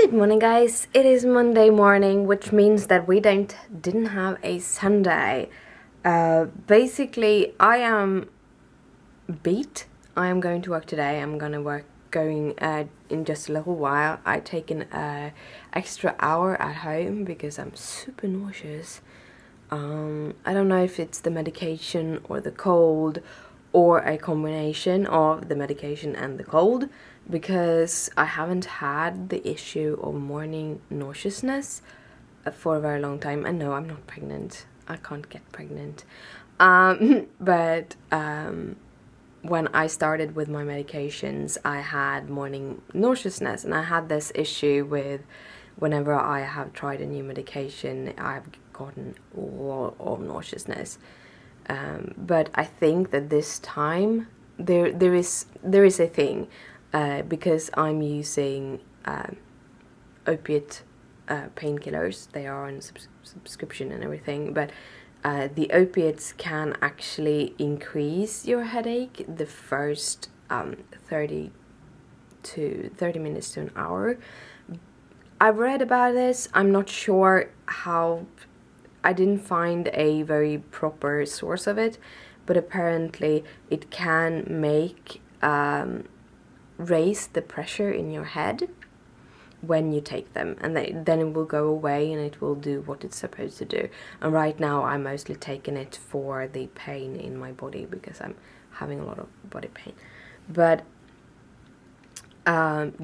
Good morning, guys. It is Monday morning, which means that we didn't have a Sunday. Basically, I am beat. I am going to work today. I'm gonna work going in just a little while. I taken an extra hour at home because I'm super nauseous. I don't know if it's the medication or the cold or a combination of the medication and the cold, because I haven't had the issue of morning nauseousness for a very long time. And no, I'm not pregnant. I can't get pregnant. But when I started with my medications, I had morning nauseousness, and I had this issue with whenever I have tried a new medication, I've gotten a lot of nauseousness. But I think that this time there is a thing, because I'm using opiate painkillers. They are on subscription and everything, but the opiates can actually increase your headache the first 30 minutes to an hour. I've read about this. I'm not sure how. I didn't find a very proper source of it, but apparently it can make raise the pressure in your head when you take them, and then it will go away and it will do what it's supposed to do. And right now I'm mostly taking it for the pain in my body because I'm having a lot of body pain. But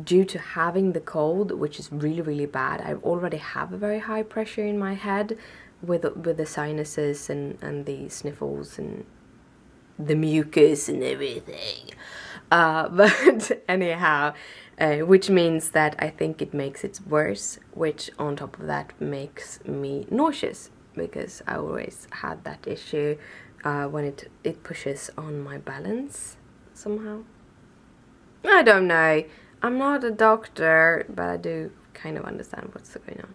due to having the cold, which is really bad, I already have a very high pressure in my head with the sinuses and the sniffles and the mucus and everything. But anyhow, which means that I think it makes it worse, which on top of that makes me nauseous, because I always had that issue when it pushes on my balance somehow. I don't know. I'm not a doctor, but I do kind of understand what's going on.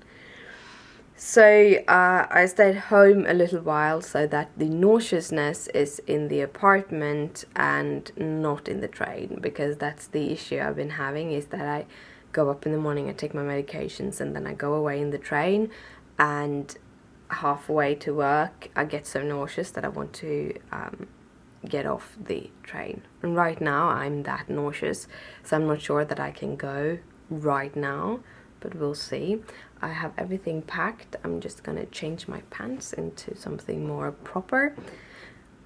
So I stayed home a little while so that the nauseousness is in the apartment and not in the train, because that's the issue I've been having, is that I go up in the morning, I take my medications, and then I go away in the train, and halfway to work I get so nauseous that I want to get off the train. And right now I'm that nauseous, so I'm not sure that I can go right now, but we'll see. I have everything packed. I'm just gonna change my pants into something more proper.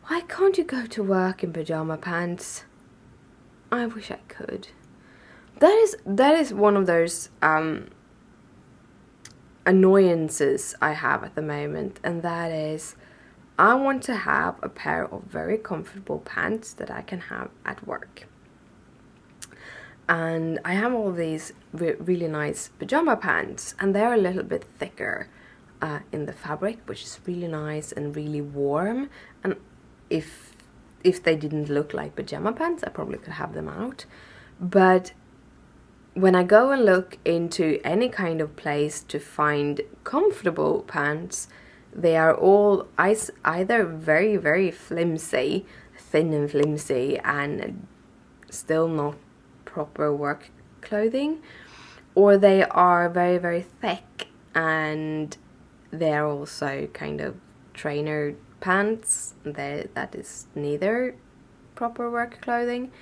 Why can't you go to work in pajama pants? I wish I could. That is one of those annoyances I have at the moment, and that is I want to have a pair of very comfortable pants that I can have at work. And I have all these really nice pajama pants, and they're a little bit thicker in the fabric, which is really nice and really warm. And if they didn't look like pajama pants, I probably could have them out. But when I go and look into any kind of place to find comfortable pants, they are all either very flimsy, thin and flimsy, and still not proper work clothing, or they are very thick and they're also kind of trainer pants. That is neither proper work clothing.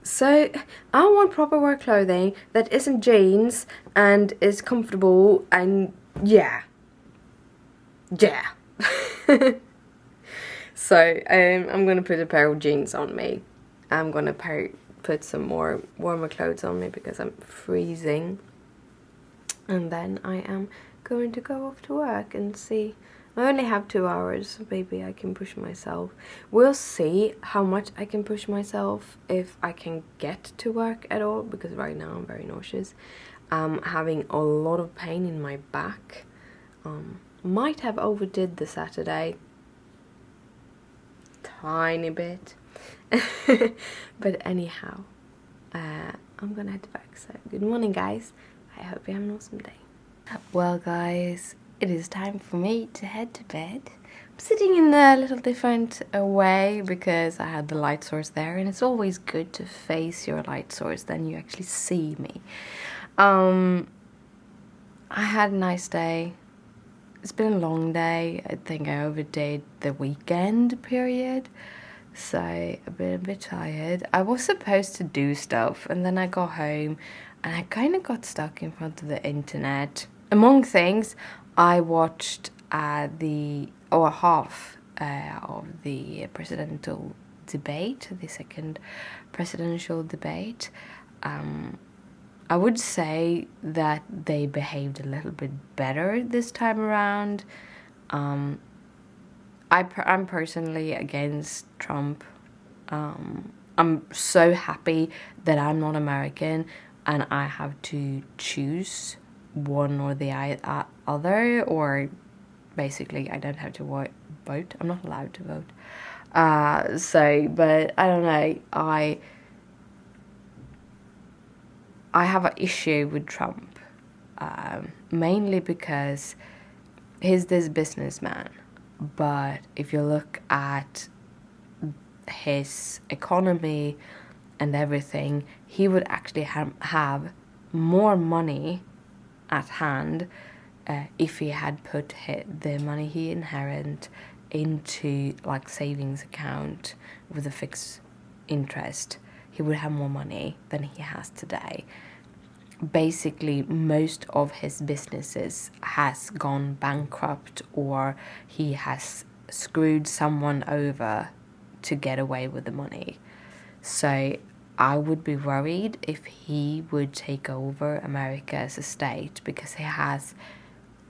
So I want proper work clothing that isn't jeans and is comfortable, and yeah. So I'm gonna put a pair of jeans on me. I'm gonna put some more warmer clothes on me because I'm freezing, and then I am going to go off to work and see. I only have 2 hours, so maybe I can push myself. We'll see how much I can push myself, if I can get to work at all, because right now I'm very nauseous. I'm having a lot of pain in my back. Might have overdid the Saturday tiny bit. But anyhow, I'm gonna head back. So good morning, guys. I hope you have an awesome day. Well, guys, it is time for me to head to bed. I'm sitting in a little different way because I had the light source there, and it's always good to face your light source, then you actually see me. I had a nice day. It's been a long day. I think I overdid the weekend period. So I've been a bit tired. I was supposed to do stuff and then I got home and I kind of got stuck in front of the internet. Among things, I watched half of the presidential debate, the second presidential debate. I would say that they behaved a little bit better this time around. I'm personally against Trump. I'm so happy that I'm not American and I have to choose one or the other, or basically I don't have to vote. I'm not allowed to vote. But I don't know. I have an issue with Trump, mainly because he's this businessman. But if you look at his economy and everything, he would actually have more money at hand if he had put the money he inherited into like savings account with a fixed interest. He would have more money than he has today. Basically, most of his businesses has gone bankrupt or he has screwed someone over to get away with the money. So I would be worried if he would take over America as a state, because he has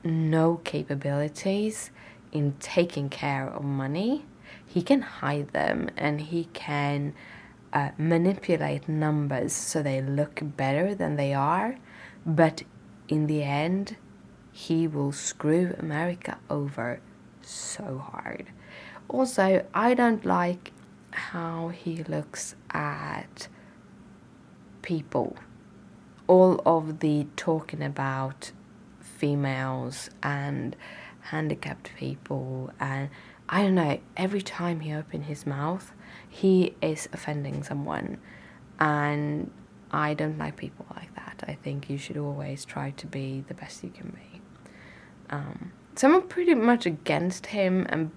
no capabilities in taking care of money. He can hide them and he can manipulate numbers so they look better than they are, but in the end he will screw America over so hard. Also, I don't like how he looks at people. All of the talking about females and handicapped people, and I don't know, every time he opens his mouth he is offending someone, and I don't like people like that. I think you should always try to be the best you can be. So I'm pretty much against him, and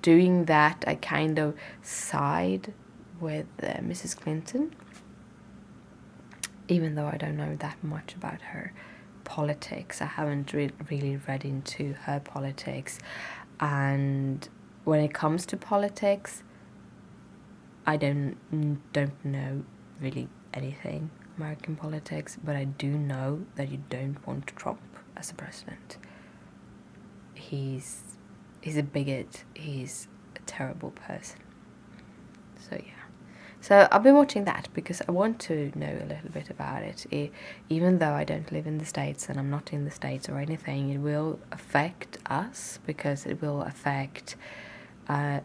doing that I kind of side with Mrs. Clinton, even though I don't know that much about her politics. I haven't really read into her politics, and when it comes to politics I don't know really anything American politics, but I do know that you don't want Trump as a president. He's a bigot. He's a terrible person. So yeah. So I've been watching that because I want to know a little bit about it. Even though I don't live in the States and I'm not in the States or anything, it will affect us, because it will affect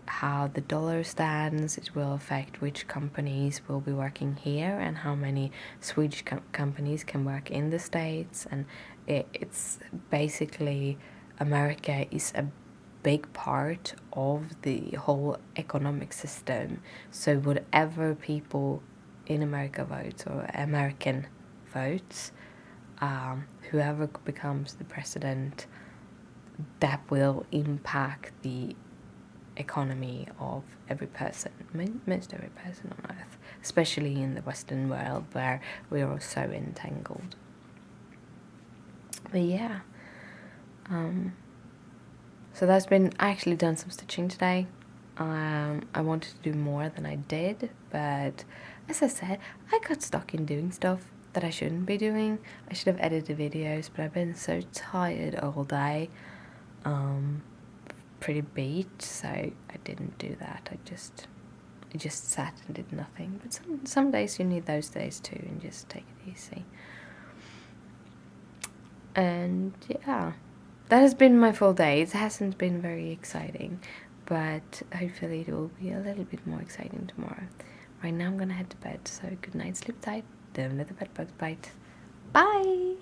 how the dollar stands. It will affect which companies will be working here and how many Swedish companies can work in the States. And it's basically, America is a big part of the whole economic system. So whatever people in America vote, or American votes, whoever becomes the president, that will impact the economy of every person, most every person on earth, especially in the Western world where we are so entangled. But yeah, so I actually done some stitching today. I wanted to do more than I did, but as I said, I got stuck in doing stuff that I shouldn't be doing. I should have edited videos, but I've been so tired all day. Pretty beat, so I didn't do that. I just sat and did nothing. But some days you need those days too, and just take it easy. And yeah, that has been my full day. It hasn't been very exciting, but hopefully it will be a little bit more exciting tomorrow. Right now I'm gonna head to bed, so good night, sleep tight, don't let the bed bugs bite. Bye!